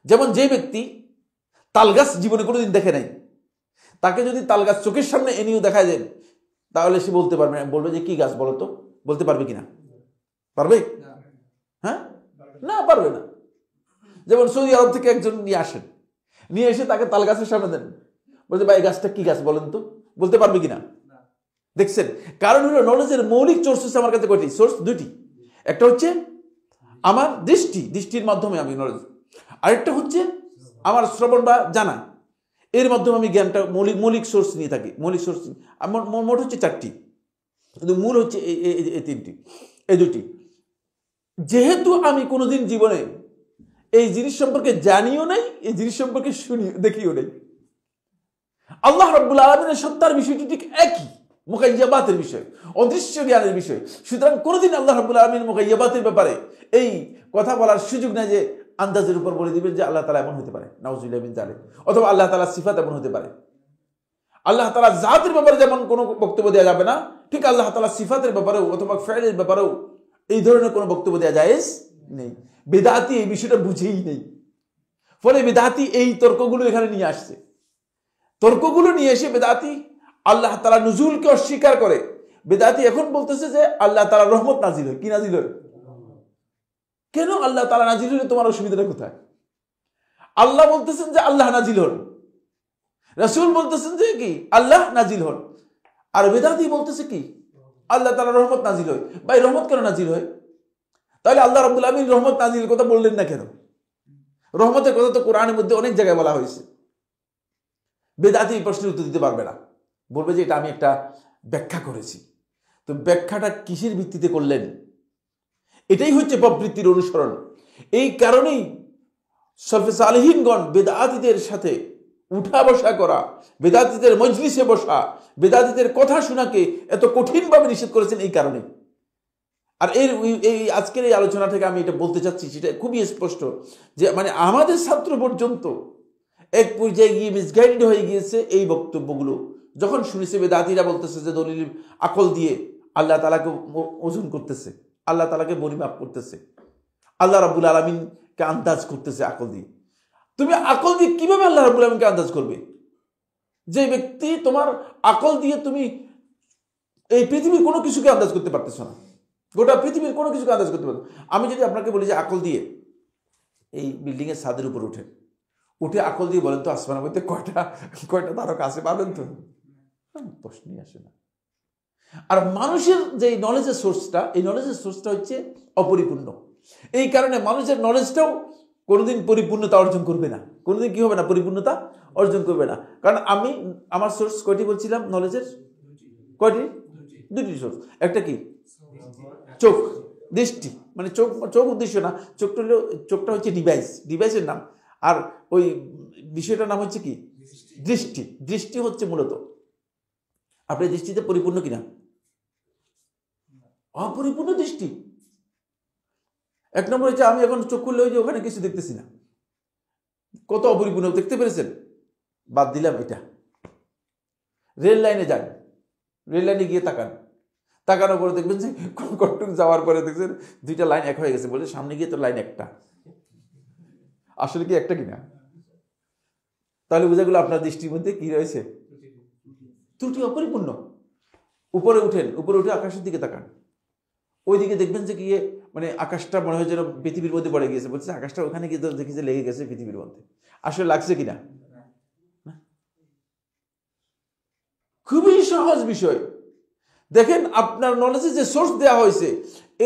যেমন যে ব্যক্তি তালগাছ জীবনে কোনোদিন দেখে নাই, তাকে যদি তালগাছ চোখের সামনে এনেও দেখা যায়, তাহলে সে বলতে পারবে না, বলবে যে কি গাছ বলো তো, বলতে পারবে কিনা? পারবে? হ্যাঁ, না, পারবে না। যেমন সৌদি আরব থেকে একজন নিয়ে আসেন, নিয়ে এসে তাকে তাল গাছের সামনে দেন, বলছে ভাই এই গাছটা কি গাছ বলেন তো, বলতে পারবে কিনা? দেখছেন? কারণ হলো নলেজের মৌলিক সোর্স হচ্ছে আমার কাছে কয়টি? সোর্স দুটি। একটা হচ্ছে আমার দৃষ্টি, দৃষ্টির মাধ্যমে আমি নলেজ, আরেকটা হচ্ছে আমার শ্রবণ বা জানা, এর মাধ্যমে আমি জ্ঞানটা মৌলিক সোর্স নিয়ে থাকি। মৌলিক সোর্স আমার মোট হচ্ছে চারটি, কিন্তু মূল হচ্ছে এই তিনটি, এই দুটি। যেহেতু আমি কোনোদিন জীবনে এই জিনিস সম্পর্কে জানিও নাই, এই জিনিস সম্পর্কে দেখিও নাই, আল্লাহ রাব্বুল আলামিনের সত্তার বিষয়টি ঠিক একই, মুকাইয়াবাতের বিষয়, অদৃশ্য জ্ঞানের বিষয়। সুতরাং কোনোদিন আল্লাহ রাব্বুল আলামিন মুকাইয়াবাতের ব্যাপারে এই কথা বলার সুযোগ নেই যে আন্দাজের উপর বলে দিবেন যে আল্লাহ তাআলা এমন হতে পারে, নাউযুবিল্লাহি মিন যালিক, অথবা আল্লাহ তাআলার সিফাত এমন হতে পারে। আল্লাহ তাআলার জাতের ব্যাপারে যেমন কোনো বক্তব্য দেওয়া যাবে না, ঠিক আল্লাহ তাআলার সিফাতের ব্যাপারেও অথবা ফেলের ব্যাপারেও এই ধরনের কোনো বক্তব্য দেওয়া জায়েজ নেই। বেদাতি এই বিষয়টা বুঝেই নেই, ফলে বেদাতি এই তর্কগুলো এখানে নিয়ে আসছে। তর্কগুলো নিয়ে এসে বেদাতি আল্লাহ তাআলা নুজুলকে অস্বীকার করে। বেদাতি এখন বলতেছে যে আল্লাহ তাআলা রহমত নাজিল হয়। কি নাজিল হয়? কেন আল্লাহ তাআলা নাজিল হলে তোমার অসুবিধাটা কোথায়? আল্লাহ বলতেছেন যে আল্লাহ নাজিল হন, রাসূল বলতেছেন যে কি আল্লাহ নাজিল হন, আর বেদাতি বলতেছে কি আল্লাহ তাআলা রহমত নাজিল হয়। ভাই রহমত কেন নাজিল হয়? তাহলে আল্লাহ রাব্বুল আলামিন রহমত নাজিলের কথা বললেন না কেন? রহমতের কথা তো কোরআনের মধ্যে অনেক জায়গায় বলা হয়েছে। বেদাতি এই প্রশ্নের উত্তর দিতে পারবে না, বলবে যে এটা আমি একটা ব্যাখ্যা করেছি। তো ব্যাখ্যাটা কিসের ভিত্তিতে করলেন? এটাই হচ্ছে প্রবৃত্তির অনুসরণ। এই কারণেই সলফে সালেহিনগণ বেদাতীদের সাথে উঠা বসা করা, বেদাতীদের মজলিসে বসা, বেদাতীদের কথা শোনাকে এত কঠিনভাবে নিষেধ করেছেন এই কারণে। আর এই আজকের এই আলোচনা থেকে আমি এটা বলতে চাচ্ছি, সেটা খুবই স্পষ্ট যে মানে আমাদের ছাত্র পর্যন্ত এক পর্যায়ে গিয়ে মিসগাইডেড হয়ে গিয়েছে এই বক্তব্যগুলো যখন শুনেছে। বেদাতীরা বলতেছে যে দলিল আকল দিয়ে আল্লাহ তাআলাকে ওজন করতেছে, আল্লাহ তাআলাকে পরিমাপ করতেছে, আল্লাহ রাব্বুল আলামিনকে আন্দাজ করতেছে আকল দিয়ে। তুমি আকল দিয়ে কিভাবে আল্লাহ রাব্বুল আলামিনকে আন্দাজ করবে? যে ব্যক্তি তোমার আকল দিয়ে তুমি এই পৃথিবীর কোনো কিছুকে আন্দাজ করতে পারতেছো না, গোটা পৃথিবীর কোনো কিছুকে আন্দাজ করতে পারছো। আমি যদি আপনাকে বলি যে আকল দিয়ে এই বিল্ডিং এর ছাদের উপর উঠে আকল দিয়ে বলেন তো আসমানের মধ্যে কয়টা তারকা আছে, পাবেন তো? প্রশ্নই আসে না। আর মানুষের যে নলেজের সোর্সটা, এই নলেজের সোর্সটা হচ্ছে অপরিপূর্ণ। এই কারণে মানুষের নলেজটাও কোনোদিন পরিপূর্ণতা অর্জন করবে না, কোনোদিন কি হবে না, পরিপূর্ণতা অর্জন করবে না। কারণ আমার সোর্স কয়টি বলছিলাম নলেজের? কয়টি? দুটি সোর্স। একটা কি? চোখ, দৃষ্টি। মানে চোখ উদ্দেশ্য না, চোখটা হচ্ছে ডিভাইসের নাম। আর ওই বিষয়টার নাম হচ্ছে কি? দৃষ্টি। দৃষ্টি হচ্ছে মূলত আপনার দৃষ্টিতে পরিপূর্ণ কিনা? অপরিপূর্ণ দৃষ্টি। এক নম্বর হচ্ছে আমি এখন চোখ খুললে ওই যে ওখানে কিছু দেখতেছি না, কত অপরিপূর্ণ দেখতে পেরেছেন? বাদ দিলাম এটা। রেল লাইনে যান, রেল লাইনে গিয়ে তাকানোর পরে দেখবেন যে কটটুক যাওয়ার পরে দেখছেন দুইটা লাইন এক হয়ে গেছে, বলে সামনে গিয়ে তো লাইন একটা, আসলে কি একটা কিনা? তাহলে বোঝা গেল আপনার দৃষ্টির মধ্যে কি রয়েছে? ত্রুটি, অপরিপূর্ণ। উপরে উঠে আকাশের দিকে তাকান, ওইদিকে দেখবেন যে গিয়ে মানে আকাশটা মনে হয় যেন পৃথিবীর মধ্যে পড়ে গিয়েছে, বলছে আকাশটা ওখানে গিয়ে দেখি যে লেগে গেছে পৃথিবীর মধ্যে। আসলে লাগছে কিনা? খুবই সহজ বিষয়। দেখেন আপনার নলেজে যে সোর্স দেওয়া হয়েছে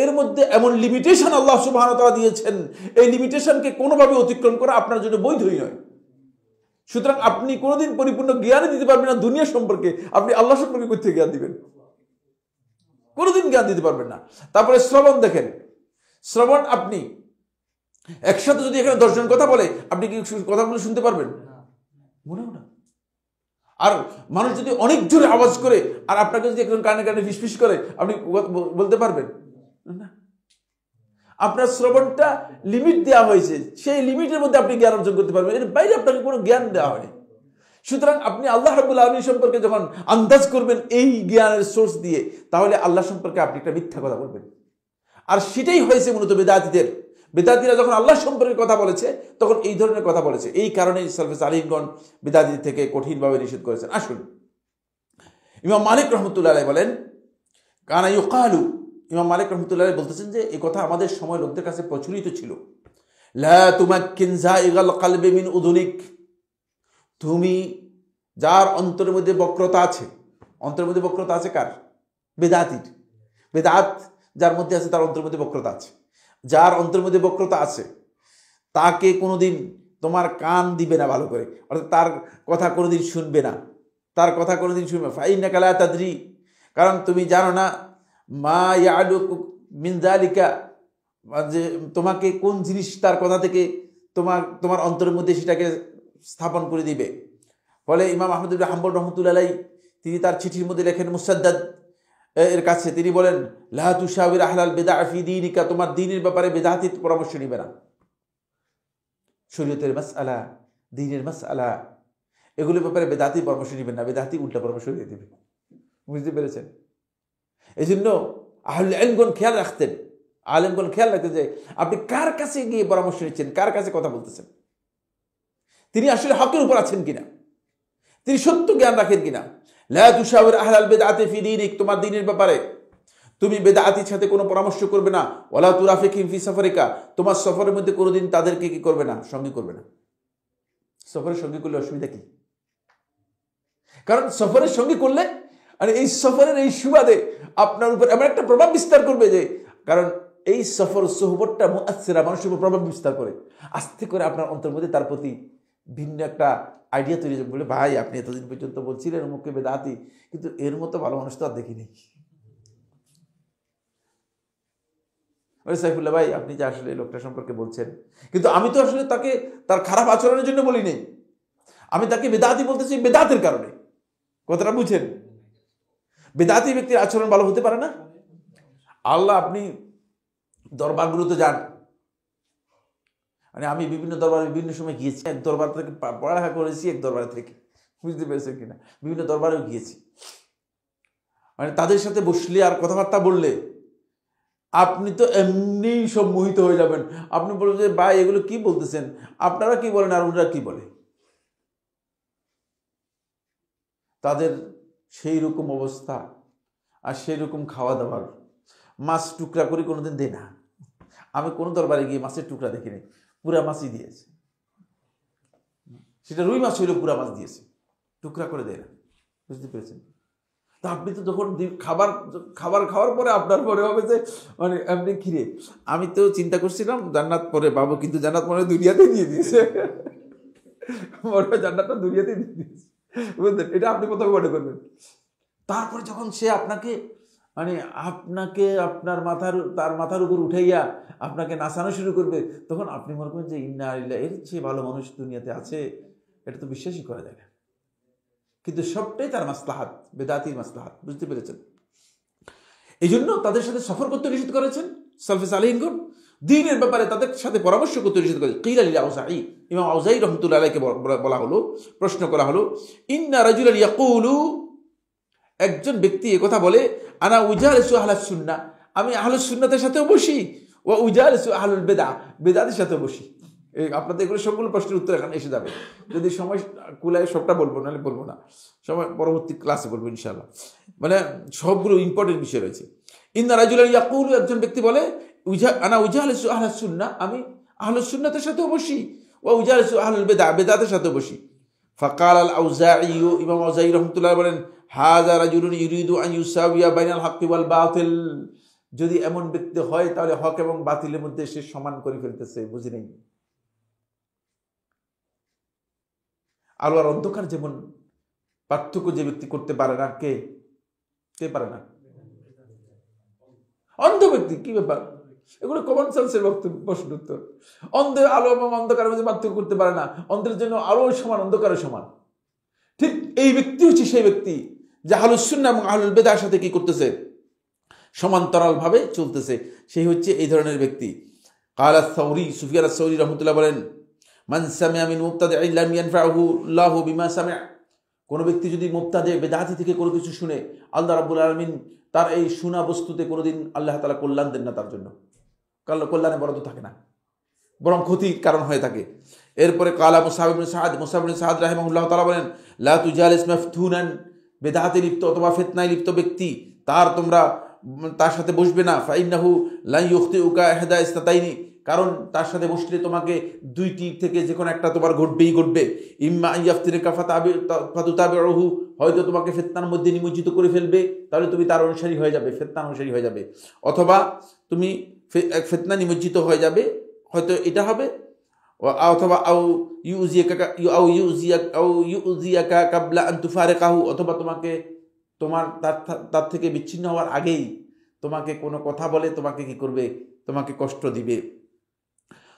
এর মধ্যে এমন লিমিটেশন আল্লাহ সুবহানাহু ওয়া তাআলা দিয়েছেন, এই লিমিটেশনকে কোনোভাবে অতিক্রম করা আপনার জন্য বৈধই নয়। সুতরাং আপনি কোনোদিন পরিপূর্ণ জ্ঞানই দিতে পারবেন না দুনিয়া সম্পর্কে, আপনি আল্লাহ সম্পর্কে কোথা থেকে জ্ঞান দিবেন? কোনোদিন জ্ঞান দিতে পারবেন না। তারপরে শ্রবণ দেখেন, শ্রবণ আপনি একসাথে যদি এখানে 10 জন কথা বলে আপনি কি কথাগুলো শুনতে পারবেন? মনেও না। আর মানুষ যদি অনেক জোরে আওয়াজ করে আর আপনাকে যদি একজন কানে ফিসফিস করে আপনি বলতে পারবেন না। আপনার শ্রবণটা লিমিট দেওয়া হয়েছে, সেই লিমিটের মধ্যে আপনি জ্ঞান অর্জন করতে পারবেন, এর বাইরে আপনাকে কোনো জ্ঞান দেওয়া হয়নি। সুতরাং আপনি আল্লাহ রাব্বুল আলামিন সম্পর্কে যখন আন্দাজ করবেন এই জ্ঞানের সোর্স দিয়ে, তাহলে আল্লাহ সম্পর্কে আপনি একটা মিথ্যা কথা বলবেন। আর সেটাই হয়েছে মূলত বেদাতীদের। বেদাতীরা যখন আল্লাহ সম্পর্কে কথা বলেছে তখন এই ধরনের কথা বলেছে। এই কারণেই সালফে সালিহিনগণ বেদাতী থেকে কঠিনভাবে নিষেধ করেছেন। আসুন, ইমাম মালিক রাহমাতুল্লাহ আলাইহি বলেন, কানা ইউকালু, ইমাম মালিক রাহমাতুল্লাহ আলাইহি বলতেছেন যে এই কথা আমাদের সময় লোকদের কাছে প্রচলিত ছিল। লা তুমাক্কিন যায়িগাল কলবি মিন উযুনিক, তুমি যার অন্তরের মধ্যে বক্রতা আছে, অন্তরের মধ্যে বক্রতা আছে কার? বেদাতীর। বেদাত যার মধ্যে আছে তার অন্তরের মধ্যে বক্রতা আছে। যার অন্তরের মধ্যে বক্রতা আছে তাকে কোনোদিন তোমার কান দিবে না ভালো করে, অর্থাৎ তার কথা কোনোদিন শুনবে না, তার কথা কোনোদিন শুনবে। ফাইন্নাকা লা তাদরি, কারণ তুমি জানো না, মা ইয়ালুকু মিন যালিকা, যে তোমাকে কোন জিনিস তার কথা থেকে তোমার অন্তরের মধ্যে সেটাকে স্থাপন করে দিবে। ফলে ইমাম আহমদ ইবনে হাম্বল রাহমাতুল্লাহ আলাইহি তিনি তার চিঠির মধ্যে লেখেন মুসাদ্দাদ এর কাছে, তিনি বলেন লা তুশাবির আহলাল বিদআ ফি দীনিকা, তোমার দ্বীনের ব্যাপারে বেদাতীর পরামর্শ নিবে না। শরীয়তের মাসআলা, দ্বীনের মাসআলা, এগুলোর ব্যাপারে বেদাতী পরামর্শ নিবেন না, বেদাতী উল্টা পরামর্শ দিয়ে দিবে। বুঝতে পেরেছেন? এই জন্য আহলে ইলমগণ খেয়াল রাখতেন, আলেমগণ খেয়াল রাখতেন যে আপনি কার কাছে গিয়ে পরামর্শ নিচ্ছেন, কার কাছে কথা বলতেছেন, তিনি আসলে হকের উপর আছেন কিনা, তিনি সত্য জ্ঞান রাখেন কিনা। লা তুশাবির আহলাল বিদআতি ফি দীনিক, তোমার দ্বীনের ব্যাপারে তুমি বেদাতীর সাথে কোনো পরামর্শ করবে না। ওয়ালা তুরাফিকিহিম ফি সাফারিকা, তোমার সফরের মধ্যে কোনোদিন তাদেরকে কি করবে না? সঙ্গী করবে না। সফরের সঙ্গী করলে অসুবিধা কি? কারণ সফরের সঙ্গী করলে আর এই সফরের এই সুবাদে আপনার উপর এমন একটা প্রভাব বিস্তার করবে যে, কারণ এই সফর সোহবতটা মুআসসিরা, মানুষের উপর প্রভাব বিস্তার করে, আস্তে করে আপনার অন্তর মধ্যে তার প্রতি ভিন্ন একটা আইডিয়া তৈরি হবে। বলে ভাই আপনি এতদিন পর্যন্ত বলছিলেন অমুককে বেদাতি, কিন্তু এর মতো ভালো মানুষ তো আর দেখিনি। সাইফুল্লাহ ভাই আপনি যে আসলে লোকটা সম্পর্কে বলছেন, কিন্তু আমি তো আসলে তাকে তার খারাপ আচরণের জন্য বলি নাই, আমি তাকে বেদাতি বলতেছি বেদাতের কারণে। কথাটা বুঝেন? বেদাতি ব্যক্তির আচরণ ভালো হতে পারে না। আল্লাহ, আপনি দরবারগুলোতে যান, মানে আমি বিভিন্ন দরবারে বিভিন্ন সময় গিয়েছি, এক দরবার থেকে পড়ালেখা করেছি, এক দরবারে থেকে, বুঝতে পেরেছেন কিনা, বিভিন্ন দরবারেও গিয়েছি। মানে তাদের সাথে বসলে আর কথাবার্তা বললে আপনি তো এমনি সব মোহিত হয়ে যাবেন। আপনি বলবেন যে ভাই এগুলো কি বলতেছেন, আপনারা কি বলেন আর ওনারা কি বলে। তাদের সেই রকম অবস্থা আর সেই রকম খাওয়া দাওয়ার। মাছ টুকরা করে কোনোদিন দেয় না। আমি কোনো দরবারে গিয়ে মাছের টুকরা দেখিনি, পুরা মাছই দিয়েছে। সেটা রুই মাছ হইলেও পুরা মাছ দিয়েছে, টুকরা করে দেয় না। বুঝতে পেরেছেন? তা আপনি তো যখন খাবার খাবার খাওয়ার পরে আপনার পরে হবে যে মানে এমনি খিরে। আমি তো চিন্তা করছিলাম জান্নাত পরে পাবো, কিন্তু জান্নাত মনে হয় দুনিয়াতে দিয়ে দিয়েছে। মনে হয় জান্নাতটা দুনিয়াতে দিয়ে দিয়েছে। বুঝলেন? এটা আপনি কোথাও মনে করবেন। তারপরে যখন সে আপনাকে মানে আপনাকে তার মাথার উপর উঠাইয়া আপনাকে নাচানো শুরু করবে, তখন আপনি মনে করবেন যে ইন্না লিল্লাহি, এর চেয়ে ভালো মানুষ দুনিয়াতে আছে? এটা তো বিশ্বাসই করা যায় না। কিন্তু সবটাই তার মাসলাহাত, বেদাতির মাসলাহাত। বুঝতে পেরেছেন? এই জন্য তাদের সাথে সফর করতে নিষেধ করেছেন সালফে সালেহিনগণ। দ্বীনের ব্যাপারে তাদের সাথে পরামর্শ করতে নিষেধ করেছেন। কিলা লিল আউজাঈ, ইমাম আউজাঈ রাহমাতুল্লাহ আলাইহিকে বলা হলো, প্রশ্ন করা হলো, ইন্না রাজুলান ইয়াকুলু, একজন ব্যক্তি কথা বলে, আনা উজালিসু আহলাস সুন্নাহ, আমি আহলুস সুন্নাতের সাথেও বসি, ওয়া উজালিসু আহলুল বিদআহ, বিদআতের সাথেও বসি। আপনাদের এগুলো সবগুলো প্রশ্নের উত্তর এখানে এসে যাবে। যদি সময় কুলায় সবটা বলবো, নাহলে বলবো না, সময় পরবর্তী ক্লাসে বলবো ইনশাআল্লাহ। মানে সবগুলো ইম্পর্টেন্ট বিষয় রয়েছে। ইন্না রাজুলান ইয়াকুলু, একজন ব্যক্তি বলে, আনা উজালিসু আহলাস সুন্নাহ, আমি আহলুস সুন্নাতের সাথেও বসি, ওয়া উজালিসু আহলুল বিদআহ, বিদআতের সাথেও বসি। ফাকাল আল আউজাঈ, ইমাম আউজাঈ রাহমাতুল্লাহ বলেন, হাযা রাজুলুন ইউরিদু আন ইউসাবিয়া বাইনাল হাক্কি ওয়াল বাতিল, যদি এমন ব্যক্তি হয় তাহলে হক এবং বাতিলের মধ্যে সে সমান করে ফেলতেছে। বুঝি নেই? আলো আর অন্ধকার যেমন পার্থক্য যে ব্যক্তি করতে পারে না, কে পারে না? অন্ধ ব্যক্তি। কি ব্যাপার? এগুলো কমন সেন্সের প্রশ্ন উত্তর। অন্ধ আলো এবং অন্ধকারের মধ্যে পার্থক্য করতে পারে না। অন্ধের জন্য আলো সমান, অন্ধকারের সমান। ঠিক এই ব্যক্তি হচ্ছে সেই ব্যক্তি যে আহলুস সুন্নাহ এবং আহলুল বিদআর সাথে কি করতেছে? সমান্তরাল ভাবে চলতেছে। সেই হচ্ছে এই ধরনের ব্যক্তি। ক্বালা আস-সাউরি, সুফিয়ান আস-সাউরি রাহমাতুল্লাহ বলেন, মান সামিআ মিন মুবতাদি'in লাম ইয়ানফা'হু আল্লাহু বিমা সামি'a, কোন ব্যক্তি যদি মুবতাদি বিদআতি থেকে কোনো কিছু শুনে, আল্লাহ রাব্বুল আলামিন তার এই শোনা বস্তুতে কোনোদিন আল্লাহ তাআলা কল্যাণ দেন না তার জন্য। কল্যাণে বরাদ্দ থাকে না, বরং ক্ষতির কারণ হয়ে থাকে। এরপরে কালা মুসাব ইবনে সাদ রাহিমাহুল্লাহ তাআলা বলেন, লা তুজালিস মাফতুনান, বিদআতে লিপ্ত অথবা ফিতনায় লিপ্ত ব্যক্তি, তার সাথে বসবে না। ফাইন্নাহু লা ইউখতিউকা ইহদা ইসনাতাইনি, কারণ তার সাথে বসলে তোমাকে দুইটি থেকে যে কোনো একটা তোমার ঘটবে। ইম্মা ইয়াফতিরিকা ফাতুতাবিউহু, হয়তো তোমাকে ফিতনার মধ্যে নিমজ্জিত করে ফেলবে, তাহলে তুমি তার অনুসারী হয়ে যাবে, ফিতনার অনুসারী হয়ে যাবে, অথবা তুমি ফিতনা নিমজ্জিত হয়ে যাবে, হয়তো এটা হবে, অথবা আও ইউজিয়াকা কাবলা আন তুফারিকাহু, অথবা তোমাকে তার থেকে বিচ্ছিন্ন হওয়ার আগেই তোমাকে কোনো কথা বলে তোমাকে কি করবে? তোমাকে কষ্ট দিবে।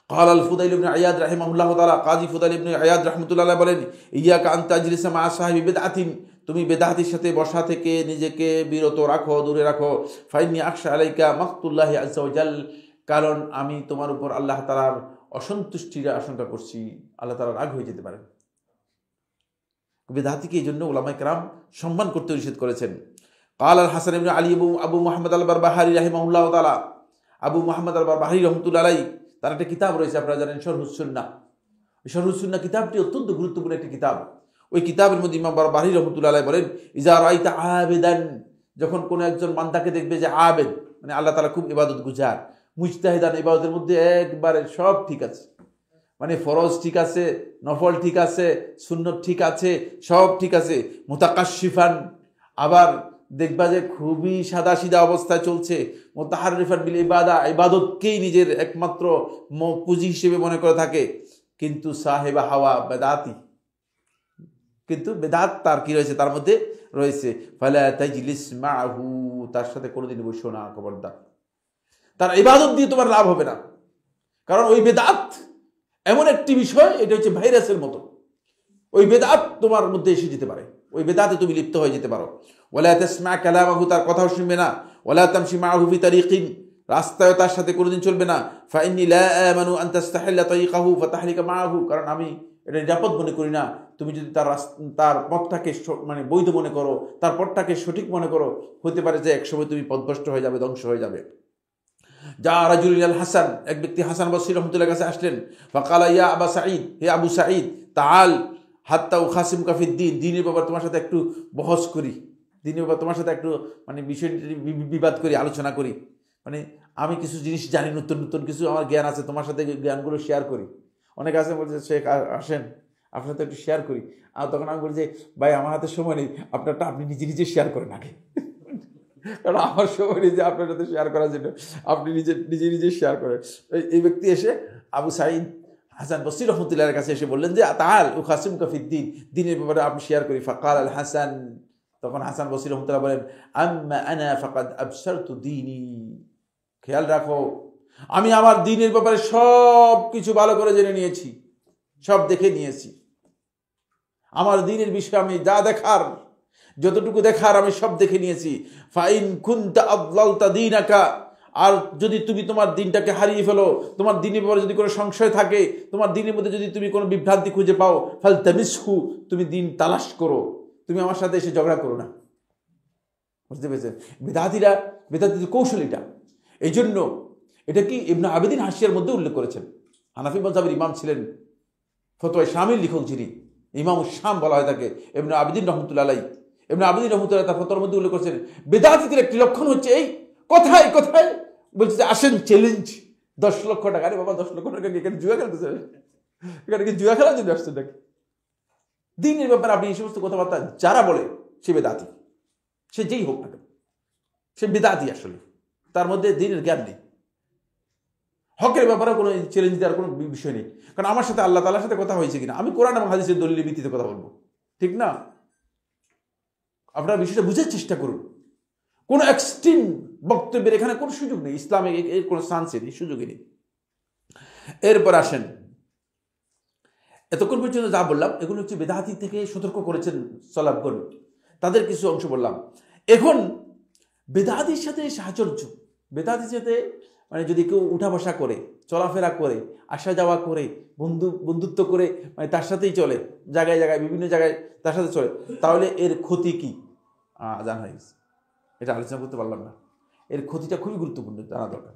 قال الفضيل بن عياض رحمه الله تعالى, কাজী ফুদাইল ইবনে আয়াদ রাহমাতুল্লাহ বলেন, ইয়াকা আন তাজলিসা মা সাহিবি বিদআতিন, তুমি বেদাতির সাথে বসা থেকে নিজেকে বিরত রাখো, দূরে রাখো। ফাইন্নী আখশা আলাইকা মাকতুল্লাহি আযজা ওয়া জাল, কারণ আমি তোমার উপর আল্লাহ তাআলার অসন্তুষ্টির আশঙ্কা করছি, আল্লাহ তাআলা রাগ হয়ে যেতে পারেন। বেদাতিকে এই জন্য উলামায়ে কেরাম সম্মান করতে নিষেধ করেছেন। قال الحسن بن علي আবু মুহাম্মদ আল-বারবাহারি রাহিমাহুল্লাহ তাআলা, আবু মুহাম্মদ আল-বারবাহারি রাহমাতুল্লাহ আলাইহি, তার একটা কিতাব রয়েছে, আপনারা জানেন, শরহুস সুন্নাহ। শরহুস সুন্নাহ কিতাবটি অত্যন্ত গুরুত্বপূর্ণ একটি কিতাব। ওই কিতাবের মধ্যে ইমাম বারবাহারি রাহমাতুল্লাহ আলাইহি বলেন, ইজা রাআইতা আবিদান, যখন কোন একজন বান্দাকে দেখবে যে আবেদ, মানে আল্লাহ তাআলা খুব ইবাদত গুজার, মুজতাহিদান, ইবাদতের মধ্যে একবারে সব ঠিক আছে, মানে ফরজ ঠিক আছে, নফল ঠিক আছে, সুন্নত ঠিক আছে, সব ঠিক আছে, মুতাকাশশিফান, আবার দেখবা যে খুবই সাদা সিধা অবস্থায় চলছে, মুতাহাররিফান বিল ইবাদা, ইবাদতকেই নিজের একমাত্র পুঁজি হিসেবে মনে করে থাকে, কিন্তু সাহেবা হাওয়া বেদাতি, কিন্তু বেদাত তার কি রয়েছে, তার মধ্যে রয়েছে। ফালা তাজলিস মাহু, তার সাথে কোনোদিন বসো না, খবরদার। তার ইবাদত দিয়ে তোমার লাভ হবে না, কারণ ওই বেদাত এমন একটি বিষয়, এটা হচ্ছে ভাইরাসের মতো। ওই বেদাত তোমার মধ্যে এসে যেতে পারে, ওই বেদাতে তুমি লিপ্ত হয়ে যেতে পারো। ওয়ালা তাসমা কালামাহু, তার কথাও শুনবে না। ওয়ালা তামশি মাহু ফি তারিকিন, রাস্তায় তার সাথে কোনোদিন চলবে না। ফাইন্নী লা আমানু আন তাস্তাহিল্লা তারিকাহু ফাতাহলিকা মাহু, কারণ আমি এটা নিরাপদ মনে করি না। তুমি যদি তার পথটাকে মানে বৈধ মনে করো, তার পথটাকে সঠিক মনে করো, হতে পারে যে একসময় তুমি পথভ্রষ্ট হয়ে যাবে, ধ্বংস হয়ে যাবে। যা রাজুল হাসান, এক ব্যক্তি হাসান বসরি রহমতুল্লাহ কাছে আসলেন। ফাকালা ইয়া আবা সাঈদ, হে আবু সাঈদ, তাআল হাত্তা উখাসিমুকা ফিদ্দীন, দ্বীনের ব্যাপারে তোমার সাথে একটু বহস করি, দ্বীনের ব্যাপারে তোমার সাথে একটু মানে বিষয় বিবাদ করি, আলোচনা করি। মানে আমি কিছু জিনিস জানি, নতুন নতুন কিছু আমার জ্ঞান আছে, তোমার সাথে জ্ঞানগুলো শেয়ার করি। অনেক আছে বলছে শেখ আসেন আপনার সাথে একটু শেয়ার করি। আর তখন আমি বলি যে ভাই আমার হাতে সময় নেই, আপনারটা আপনি নিজে নিজে শেয়ার করেন আগে, কারণ আমার সময় নেই যে আপনার সাথে শেয়ার করার জন্য, আপনি নিজে নিজে শেয়ার করেন। এই ব্যক্তি এসে আবু সাঈদ হাসান বসরি রহমতুল্লাহর কাছে এসে বললেন যে তাআল উখাসিমুকা ফিদ্দীন, দ্বীনের ব্যাপারে আপনি শেয়ার করি। ফাকাল আল হাসান, তখন হাসান বসরি রহমতুল্লাহ বলেন আম্মা আনা ফাকাদ আবসারতু দীনি, খেয়াল রাখো আমি আমার দ্বীনের ব্যাপারে সব কিছু ভালো করে জেনে নিয়েছি, সব দেখে নিয়েছি। আমার দ্বীনের বিষয়ে আমি যা দেখার, যতটুকু দেখার আমি সব দেখে নিয়েছি। ফাইন কুনতা আদলালতা দীনাকা, আর যদি তুমি তোমার দিনটাকে হারিয়ে ফেলো, তোমার দিনের ব্যাপারে যদি কোনো সংশয় থাকে, তোমার দিনের মধ্যে যদি তুমি কোনো বিভ্রান্তি খুঁজে পাও, ফালতামিসহু, তুমি দিন তালাশ করো, তুমি আমার সাথে এসে ঝগড়া করো না। বুঝতে পেরেছেন? বেদাতিদের কৌশল এটা। এই জন্য এটা কি ইবনে আবিদিন হাশিয়ার মধ্যে উল্লেখ করেছেন। হানাফি মাযহাবের ইমাম ছিলেন, ফতোয়া শামিল লিখক যিনি, ইমাম শাম বলা হয় তাকে, ইবনে আবিদিন রহমতুল্লাহ আলাইহি। ইবনে আবিদিন রহমতুল্লাহ তার ফতোয়ার মধ্যে উল্লেখ করেছেন বেদাতিদের একটি লক্ষণ হচ্ছে এই, কোথায় কোথায় বলছে যে আসেন চ্যালেঞ্জ, 10 লক্ষ টাকা। আরে বাবা 10 লক্ষ টাকা এখানে জুয়া খেলতেছে, এখানে কি জুয়া খেলার জন্য আসছে নাকি? দিনের ব্যাপারে আপনি এই সমস্ত কথাবার্তা যারা বলে সে বেদাতি, সে যেই হোক না কেন সে বেদাতি, আসলে তার মধ্যে দিনের জ্ঞান নেই। হকের ব্যাপারে কোনো চ্যালেঞ্জ দেওয়ার কোনো বিষয় নেই, কারণ আমার সাথে আল্লাহ তাআলার সাথে কথা হয়েছে কিনা, আমি কোরআন এবং হাদিসের দলিলের ভিত্তিতে কথা বলবো, ঠিক না? আপনারা বিষয়টা বুঝার চেষ্টা করুন। কোনো এক্সট্রিম বক্তব্যের এখানে কোনো সুযোগ নেই, ইসলামে এর কোনো চান্সই নেই, সুযোগই নেই। এরপর আসেন, এতক্ষণ পর্যন্ত যা বললাম এগুলো হচ্ছে বেদাতি থেকে সতর্ক করেছেন সালাফগণ, তাদের কিছু অংশ বললাম। এখন বেদাতির সাথে সাহচর্য, বেদাতির সাথে মানে যদি কেউ উঠা বসা করে, চলাফেরা করে, আসা যাওয়া করে, বন্ধুত্ব করে, মানে তার সাথেই চলে, জায়গায় জায়গায় বিভিন্ন জায়গায় তার সাথে চলে, তাহলে এর ক্ষতি কি? জানা হয়ে গেছে, এটা আলোচনা করতে পারলাম না। এর ক্ষতিটা খুবই গুরুত্বপূর্ণ, জানা দরকার।